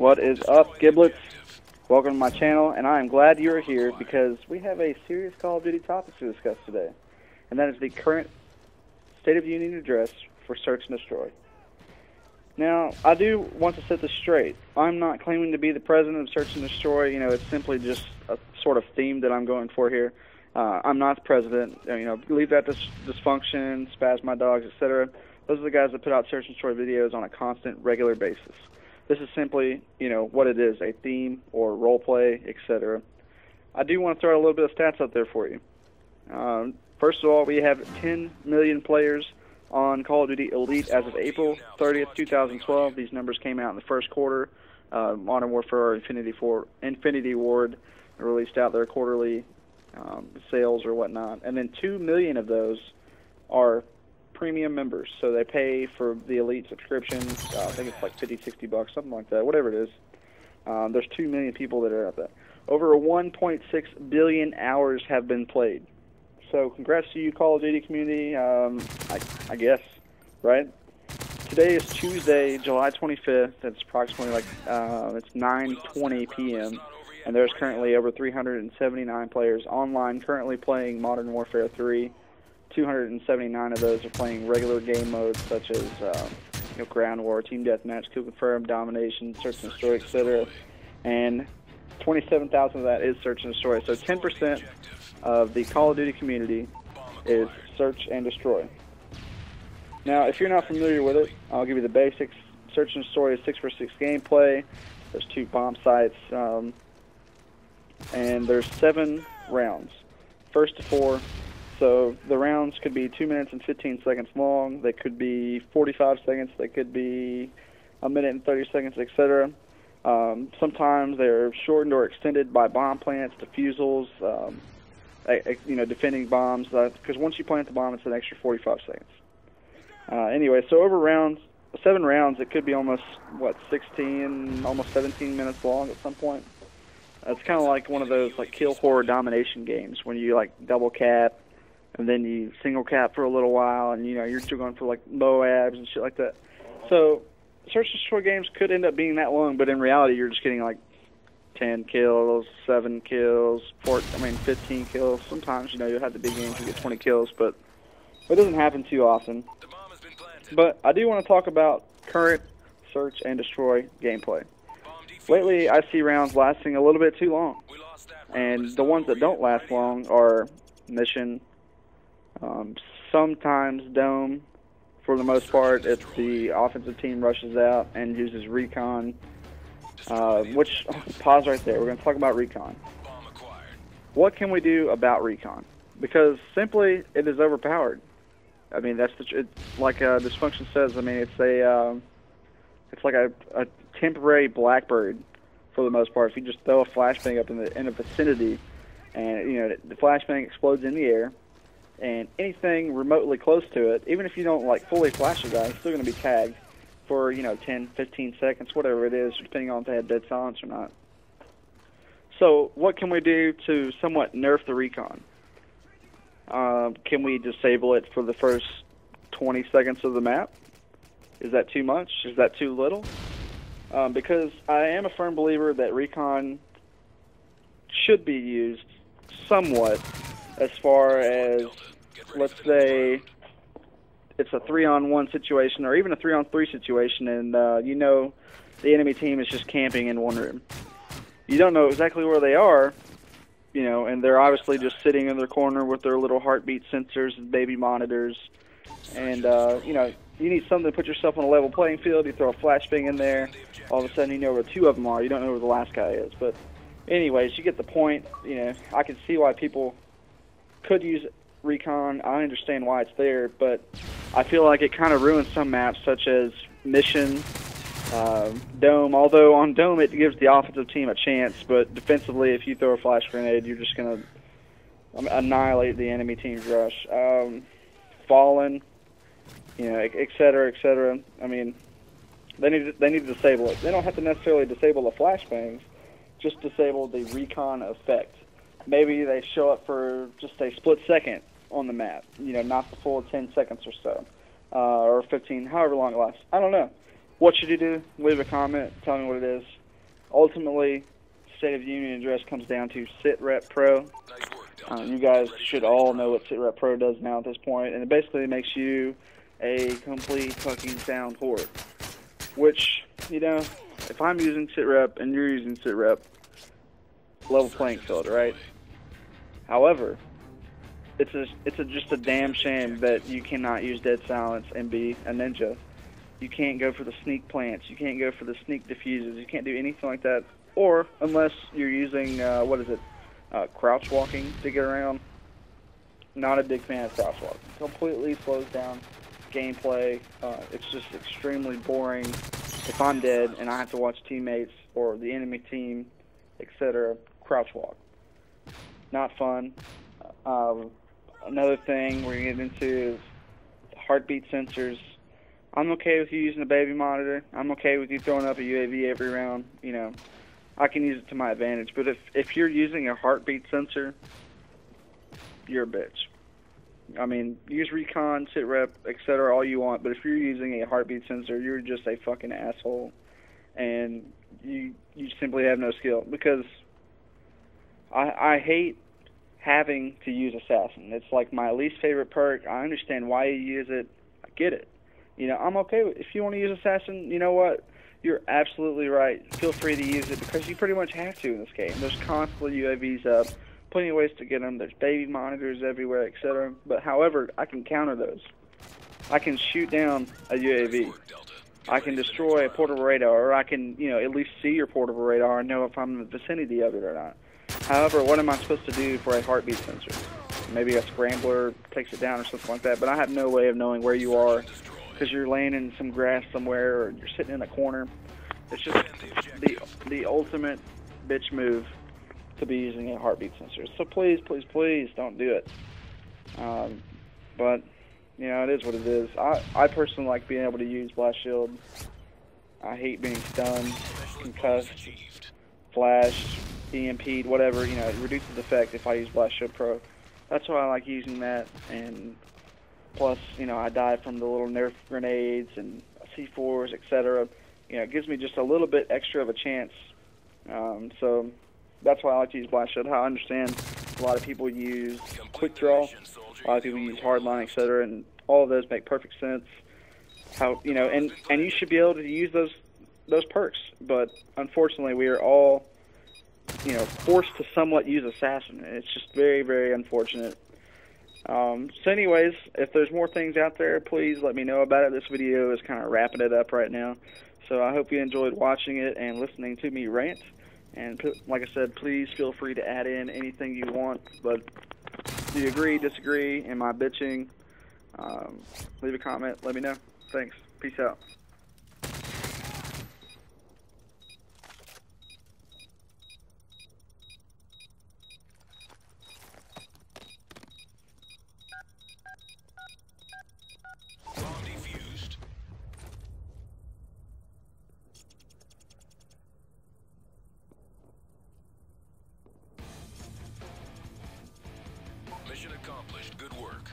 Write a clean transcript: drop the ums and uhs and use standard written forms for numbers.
What is up, giblets? Welcome to my channel, and I am glad you're here because we have a serious Call of Duty topic to discuss today, and that is the current State of Union address for Search and Destroy. Now, I do want to set this straight. I'm not claiming to be the president of Search and Destroy. You know, it's simply just a sort of theme that I'm going for here. I'm not the president. You know, leave that dysfunction, spaz my dogs, etc. Those are the guys that put out Search and Destroy videos on a constant, regular basis. This is simply, you know, what it is, a theme or role play, etc. I do want to throw a little bit of stats out there for you. First of all, we have 10 million players on Call of Duty Elite as of April 30th, 2012. These numbers came out in the first quarter. Modern Warfare or Infinity Ward released out their quarterly sales or whatnot. And then 2 million of those are premium members, so they pay for the Elite subscription. I think it's like $50-$60, something like that, whatever it is. There's 2 million people that are out there. Over 1.6 billion hours have been played. So congrats to you, Call of Duty community, I guess, right? Today is Tuesday, July 25th. It's approximately like, it's 9:20 p.m., and there's currently over 379 players online currently playing Modern Warfare 3. 279 of those are playing regular game modes such as you know, Ground War, Team Deathmatch, Kill Confirm, Domination, Search and Destroy, etc. And 27,000 of that is Search and Destroy. So 10% of the Call of Duty community is Search and Destroy. Now, if you're not familiar with it, I'll give you the basics. Search and Destroy is 6v6 gameplay. There's 2 bomb sites, and there's 7 rounds, first to 4. So the rounds could be 2 minutes and 15 seconds long. They could be 45 seconds. They could be 1 minute and 30 seconds, etc. Sometimes they're shortened or extended by bomb plants, defusals, you know, defending bombs. Because once you plant the bomb, it's an extra 45 seconds. Anyway, so over 7 rounds, it could be almost 16, almost 17 minutes long at some point. It's kind of like one of those like kill horror domination games when you like double cap. And then you single cap for a little while, and you know you're still going for like Moabs and shit like that. So Search and Destroy games could end up being that long, but in reality you're just getting like 10 kills, 7 kills, 15 kills. Sometimes, you know, you'll have the big games and get 20 kills, but it doesn't happen too often. But I do want to talk about current Search and Destroy gameplay. Lately I see rounds lasting a little bit too long, and the ones that don't last long are Mission, sometimes Dome. For the most part, if the offensive team rushes out and uses recon, which, pause right there, we're going to talk about recon. What can we do about recon? Because simply, it is overpowered. I mean, that's like Dysfunction says, I mean, it's like a temporary Blackbird for the most part. If you just throw a flashbang up in the vicinity, and you know the flashbang explodes in the air, and anything remotely close to it, even if you don't like fully flash the guy, it's still going to be tagged for, you know, 10, 15 seconds, whatever it is, depending on if they have dead silence or not. So what can we do to somewhat nerf the recon? Can we disable it for the first 20 seconds of the map? Is that too much? Is that too little? Because I am a firm believer that recon should be used somewhat, as far as, let's say, it's a 3-on-1 situation or even a 3-on-3 situation, and you know the enemy team is just camping in one room. You don't know exactly where they are, you know, and they're obviously just sitting in their corner with their little heartbeat sensors and baby monitors, and you know, you need something to put yourself on a level playing field. You throw a flashbang in there, all of a sudden you know where 2 of them are. You don't know where the last guy is. But anyways, you get the point. You know, I can see why people could use recon. I understand why it's there, but I feel like it kind of ruins some maps, such as Mission, Dome. Although on Dome it gives the offensive team a chance, but defensively, if you throw a flash grenade, you're just going to annihilate the enemy team's rush. Fallen, you know, etc., etc. I mean, they need to disable it. They don't have to necessarily disable the flashbangs, just disable the recon effect. Maybe they show up for just a split second on the map, you know, not the full 10 seconds or so, or 15, however long it lasts. I don't know. What should you do? Leave a comment. Tell me what it is. ultimately, State of Union address comes down to SitRep Pro. You guys should all know what SitRep Pro does now at this point, and it basically makes you a complete fucking sound horde. Which, you know, if I'm using SitRep and you're using SitRep, level playing field, right? However, it's just a damn shame that you cannot use Dead Silence and be a ninja. You can't go for the sneak plants. You can't go for the sneak diffuses. You can't do anything like that. Or, unless you're using, crouch walking to get around. Not a big fan of crouch walking. Completely slows down gameplay. It's just extremely boring. If I'm dead and I have to watch teammates or the enemy team, etc., crouch walk. Not fun. Another thing we're getting into is heartbeat sensors. I'm okay with you using a baby monitor. I'm okay with you throwing up a UAV every round. You know, I can use it to my advantage. But if you're using a heartbeat sensor, you're a bitch. I mean, use recon, SitRep, etc. all you want. But if you're using a heartbeat sensor, you're just a fucking asshole, and you simply have no skill. Because I hate having to use assassin. It's like my least favorite perk. I understand why you use it. I get it. You know, I'm okay with, if you want to use assassin, you know what? You're absolutely right. Feel free to use it because you pretty much have to in this game. There's constantly UAVs up, plenty of ways to get them. There's baby monitors everywhere, etc. But however, I can counter those. I can shoot down a UAV. I can destroy a portable radar, or I can, you know, at least see your portable radar and know if I'm in the vicinity of it or not. However, what am I supposed to do for a heartbeat sensor? Maybe a scrambler takes it down or something like that, but I have no way of knowing where you are because you're laying in some grass somewhere or you're sitting in a corner. It's just the ultimate bitch move to be using a heartbeat sensor. So please, please, please don't do it. But, you know, it is what it is. I personally like being able to use Blast Shield. I hate being stunned, concussed, flashed, EMP'd, whatever. You know, it reduces the effect if I use Blast Shield Pro. That's why I like using that. And plus, you know, I die from the little nerf grenades and C4s, etc. You know, it gives me just a little bit extra of a chance. So that's why I like to use Blast Shield. I understand a lot of people use Quick Draw, a lot of people use Hardline, etc. And all of those make perfect sense. How, you know, and you should be able to use those perks. But unfortunately, we are all, you know, forced to somewhat use Assassin. It's just very, very unfortunate. So anyways, if there's more things out there, please let me know about it. This video is kind of wrapping it up right now. So I hope you enjoyed watching it and listening to me rant. And like I said, please feel free to add in anything you want. But do you agree, disagree, am I bitching? Leave a comment, let me know. Thanks. Peace out. Mission accomplished. Good work.